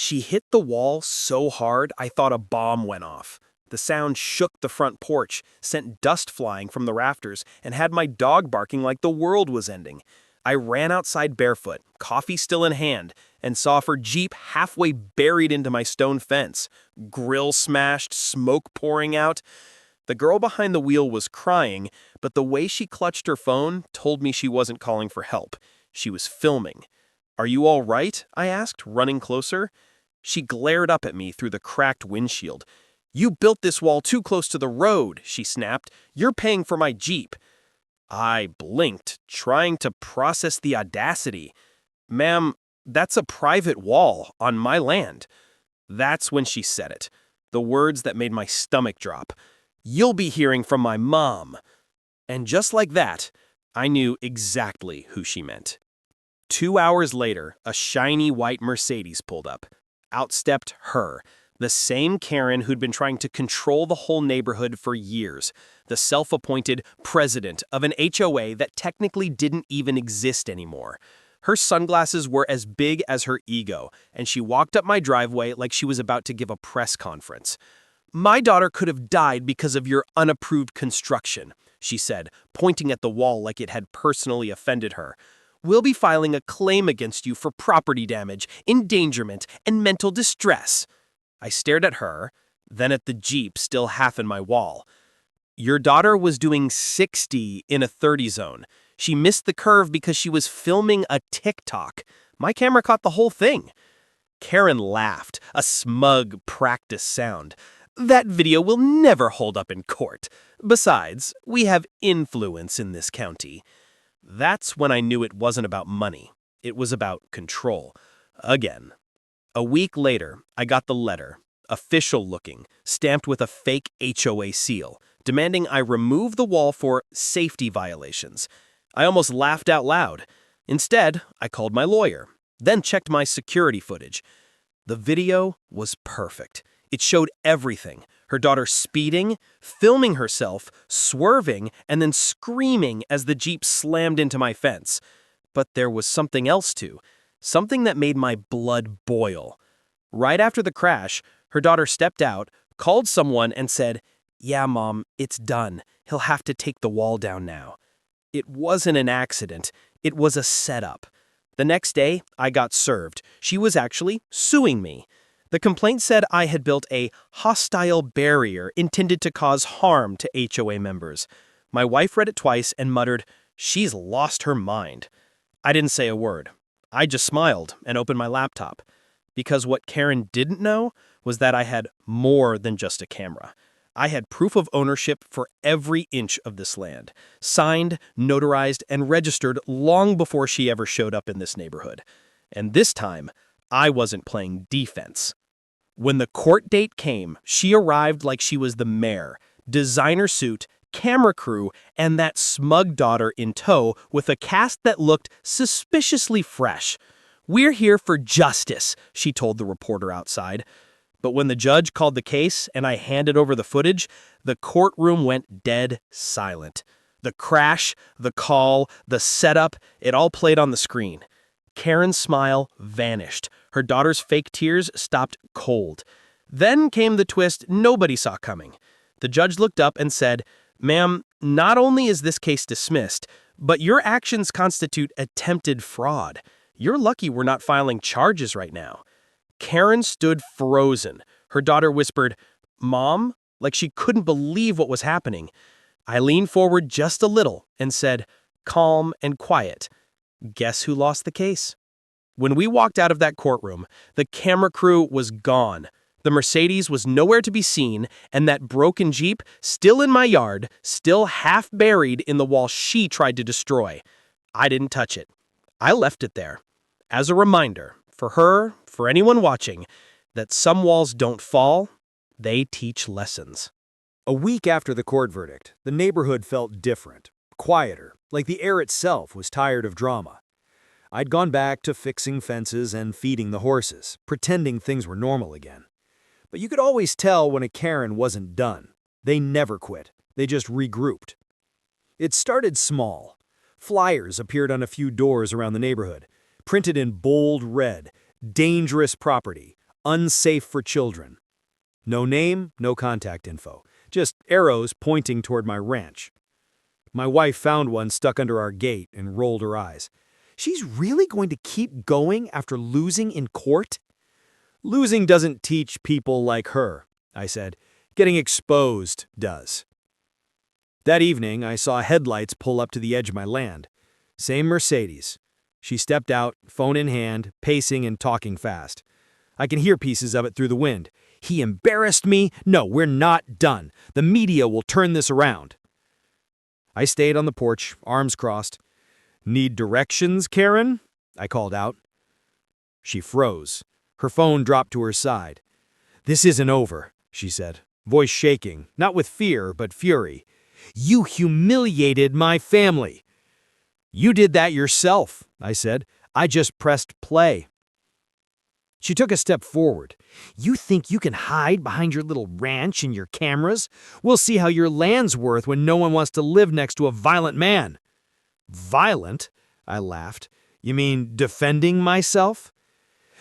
She hit the wall so hard I thought a bomb went off. The sound shook the front porch, sent dust flying from the rafters, and had my dog barking like the world was ending. I ran outside barefoot, coffee still in hand, and saw her Jeep halfway buried into my stone fence. Grill smashed, smoke pouring out. The girl behind the wheel was crying, but the way she clutched her phone told me she wasn't calling for help. She was filming. "Are you all right?" I asked, running closer. She glared up at me through the cracked windshield. "You built this wall too close to the road," she snapped. "You're paying for my Jeep." I blinked, trying to process the audacity. "Ma'am, that's a private wall on my land." That's when she said it, the words that made my stomach drop. "You'll be hearing from my mom." And just like that, I knew exactly who she meant. 2 hours later, a shiny white Mercedes pulled up. Out stepped her, the same Karen who'd been trying to control the whole neighborhood for years, the self-appointed president of an HOA that technically didn't even exist anymore. Her sunglasses were as big as her ego, and she walked up my driveway like she was about to give a press conference. "My daughter could have died because of your unapproved construction," she said, pointing at the wall like it had personally offended her. "We'll be filing a claim against you for property damage, endangerment, and mental distress." I stared at her, then at the Jeep still half in my wall. "Your daughter was doing 60 in a 30 zone. She missed the curve because she was filming a TikTok. My camera caught the whole thing." Karen laughed, a smug practice sound. "That video will never hold up in court. Besides, we have influence in this county." That's when I knew it wasn't about money. It was about control. Again. A week later, I got the letter, official looking, stamped with a fake HOA seal, demanding I remove the wall for safety violations. I almost laughed out loud. Instead, I called my lawyer, then checked my security footage. The video was perfect. It showed everything. Her daughter speeding, filming herself, swerving, and then screaming as the Jeep slammed into my fence. But there was something else too. Something that made my blood boil. Right after the crash, her daughter stepped out, called someone, and said, "Yeah, Mom, it's done. He'll have to take the wall down now." It wasn't an accident. It was a setup. The next day, I got served. She was actually suing me. The complaint said I had built a hostile barrier intended to cause harm to HOA members. My wife read it twice and muttered, "She's lost her mind." I didn't say a word. I just smiled and opened my laptop. Because what Karen didn't know was that I had more than just a camera. I had proof of ownership for every inch of this land, signed, notarized, and registered long before she ever showed up in this neighborhood. And this time, I wasn't playing defense. When the court date came, she arrived like she was the mayor, designer suit, camera crew, and that smug daughter in tow with a cast that looked suspiciously fresh. "We're here for justice," she told the reporter outside. But when the judge called the case and I handed over the footage, the courtroom went dead silent. The crash, the call, the setup, it all played on the screen. Karen's smile vanished. Her daughter's fake tears stopped cold. Then came the twist nobody saw coming. The judge looked up and said, "Ma'am, not only is this case dismissed, but your actions constitute attempted fraud. You're lucky we're not filing charges right now." Karen stood frozen. Her daughter whispered, "Mom?" like she couldn't believe what was happening. I leaned forward just a little and said, calm and quiet, "Guess who lost the case?" When we walked out of that courtroom, the camera crew was gone. The Mercedes was nowhere to be seen, and that broken Jeep, still in my yard, still half buried in the wall she tried to destroy. I didn't touch it. I left it there. As a reminder, for her, for anyone watching, that some walls don't fall, they teach lessons. A week after the court verdict, the neighborhood felt different, quieter, like the air itself was tired of drama. I'd gone back to fixing fences and feeding the horses, pretending things were normal again. But you could always tell when a Karen wasn't done. They never quit. They just regrouped. It started small. Flyers appeared on a few doors around the neighborhood, printed in bold red, "Dangerous property, unsafe for children. No name, no contact info. Just arrows pointing toward my ranch. My wife found one stuck under our gate and rolled her eyes. She's really going to keep going after losing in court? Losing doesn't teach people like her, I said. Getting exposed does. That evening, I saw headlights pull up to the edge of my land. Same Mercedes. She stepped out, phone in hand, pacing and talking fast. I can hear pieces of it through the wind. He embarrassed me. No, we're not done. The media will turn this around. I stayed on the porch, arms crossed. Need directions, Karen? I called out. She froze. Her phone dropped to her side. This isn't over, she said, voice shaking, not with fear, but fury. You humiliated my family. You did that yourself, I said. I just pressed play. She took a step forward. You think you can hide behind your little ranch and your cameras? We'll see how your land's worth when no one wants to live next to a violent man. Violent? I laughed. You mean defending myself?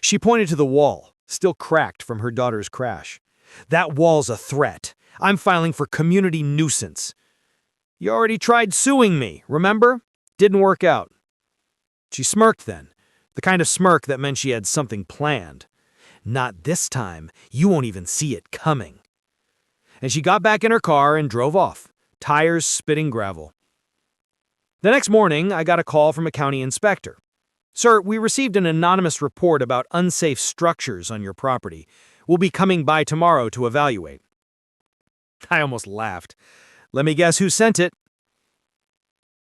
She pointed to the wall, still cracked from her daughter's crash. That wall's a threat. I'm filing for community nuisance. You already tried suing me, remember? Didn't work out. She smirked then, the kind of smirk that meant she had something planned. Not this time. You won't even see it coming. And she got back in her car and drove off, tires spitting gravel. The next morning, I got a call from a county inspector. Sir, we received an anonymous report about unsafe structures on your property. We'll be coming by tomorrow to evaluate. I almost laughed. Let me guess who sent it.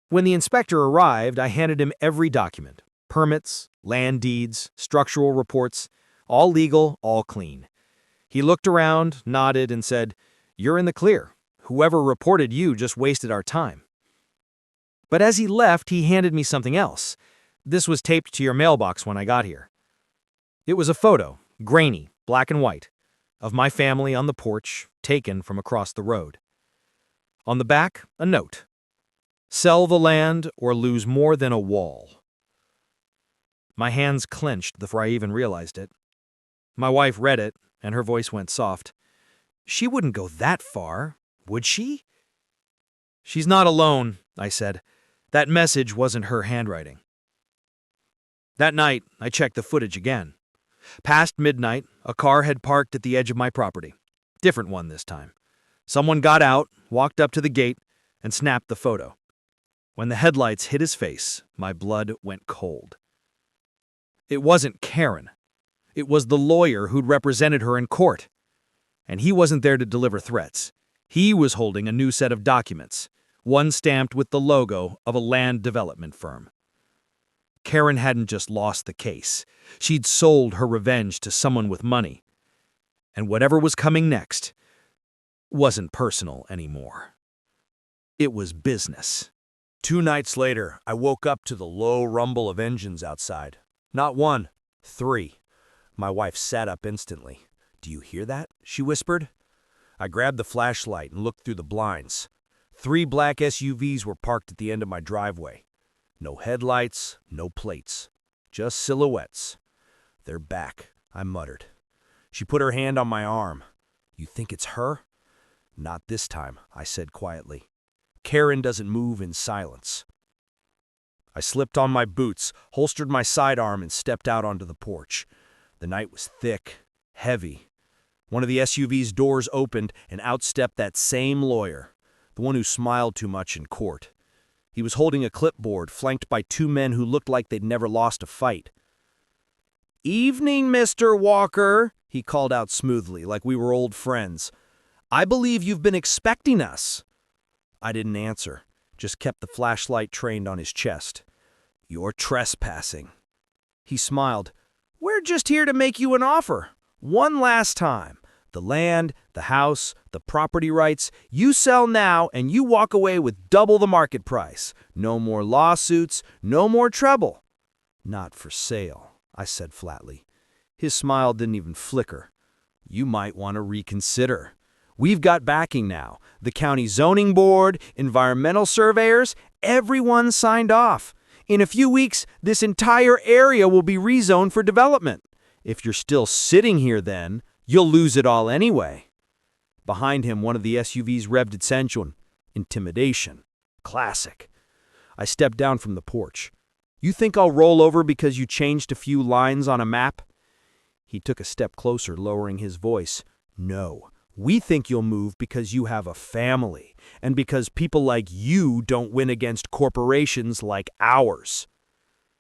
When the inspector arrived, I handed him every document. Permits, land deeds, structural reports, all legal, all clean. He looked around, nodded, and said, You're in the clear. Whoever reported you just wasted our time. But as he left, he handed me something else. This was taped to your mailbox when I got here. It was a photo, grainy, black and white, of my family on the porch, taken from across the road. On the back, a note. Sell the land or lose more than a wall. My hands clenched before I even realized it. My wife read it, and her voice went soft. She wouldn't go that far, would she? She's not alone, I said. That message wasn't her handwriting. That night, I checked the footage again. Past midnight, a car had parked at the edge of my property. Different one this time. Someone got out, walked up to the gate, and snapped the photo. When the headlights hit his face, my blood went cold. It wasn't Karen. It was the lawyer who'd represented her in court. And he wasn't there to deliver threats. He was holding a new set of documents, one stamped with the logo of a land development firm. Karen hadn't just lost the case. She'd sold her revenge to someone with money. And whatever was coming next wasn't personal anymore. It was business. 2 nights later, I woke up to the low rumble of engines outside. Not 1, 3. My wife sat up instantly. Do you hear that? She whispered. I grabbed the flashlight and looked through the blinds. 3 black SUVs were parked at the end of my driveway. No headlights, no plates. Just silhouettes. They're back, I muttered. She put her hand on my arm. You think it's her? Not this time, I said quietly. Karen doesn't move in silence. I slipped on my boots, holstered my sidearm, and stepped out onto the porch. The night was thick, heavy. One of the SUV's doors opened, and out stepped that same lawyer, the one who smiled too much in court. He was holding a clipboard, flanked by 2 men who looked like they'd never lost a fight. "Evening, Mr. Walker," he called out smoothly, like we were old friends. "I believe you've been expecting us." I didn't answer, just kept the flashlight trained on his chest. "You're trespassing." He smiled. "We're just here to make you an offer. One last time. The land, the house, the property rights. You sell now and you walk away with double the market price. No more lawsuits, no more trouble." "Not for sale," I said flatly. His smile didn't even flicker. "You might want to reconsider. We've got backing now. The county zoning board, environmental surveyors, everyone signed off. In a few weeks, this entire area will be rezoned for development. If you're still sitting here then, you'll lose it all anyway. Behind him, one of the SUVs revved its engine. Intimidation. Classic. I stepped down from the porch. You think I'll roll over because you changed a few lines on a map? He took a step closer, lowering his voice. No, we think you'll move because you have a family, and because people like you don't win against corporations like ours.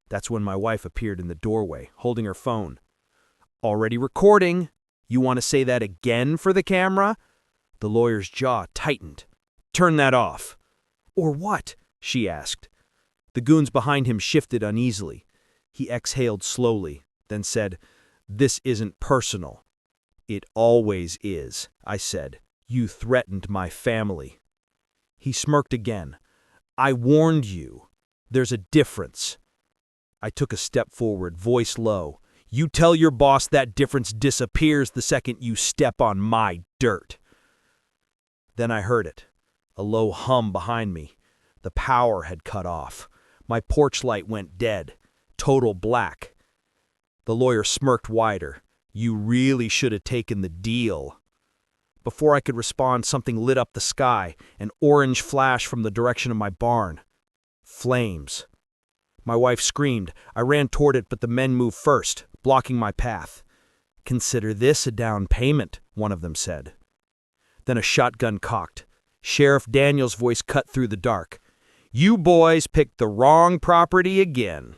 That's when my wife appeared in the doorway, holding her phone. Already recording. You want to say that again for the camera? The lawyer's jaw tightened. Turn that off. Or what? She asked. The goons behind him shifted uneasily. He exhaled slowly, then said, This isn't personal. It always is, I said. You threatened my family. He smirked again. I warned you. There's a difference. I took a step forward, voice low. You tell your boss that difference disappears the second you step on my dirt. Then I heard it, a low hum behind me. The power had cut off. My porch light went dead, total black. The lawyer smirked wider. You really should have taken the deal. Before I could respond, something lit up the sky, an orange flash from the direction of my barn. Flames. My wife screamed. I ran toward it, but the men moved first, blocking my path. Consider this a down payment, one of them said. Then a shotgun cocked. Sheriff Daniels' voice cut through the dark. You boys picked the wrong property again.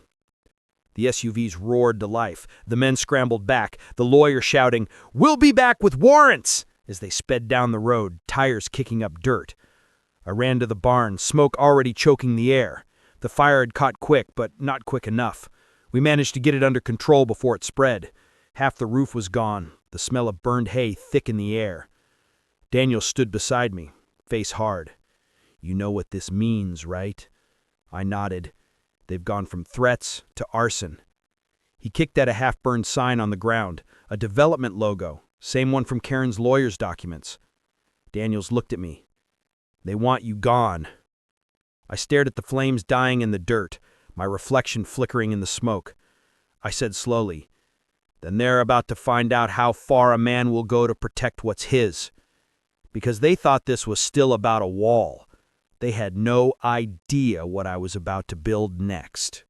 The SUVs roared to life. The men scrambled back, the lawyer shouting, We'll be back with warrants! As they sped down the road, tires kicking up dirt. I ran to the barn, smoke already choking the air. The fire had caught quick, but not quick enough. We managed to get it under control before it spread. Half the roof was gone, the smell of burned hay thick in the air. Daniel stood beside me, face hard. You know what this means, right? I nodded. They've gone from threats to arson. He kicked at a half-burned sign on the ground, a development logo, same one from Karen's lawyer's documents. Daniels looked at me. They want you gone. I stared at the flames dying in the dirt, my reflection flickering in the smoke. I said slowly, Then they're about to find out how far a man will go to protect what's his. Because they thought this was still about a wall. They had no idea what I was about to build next.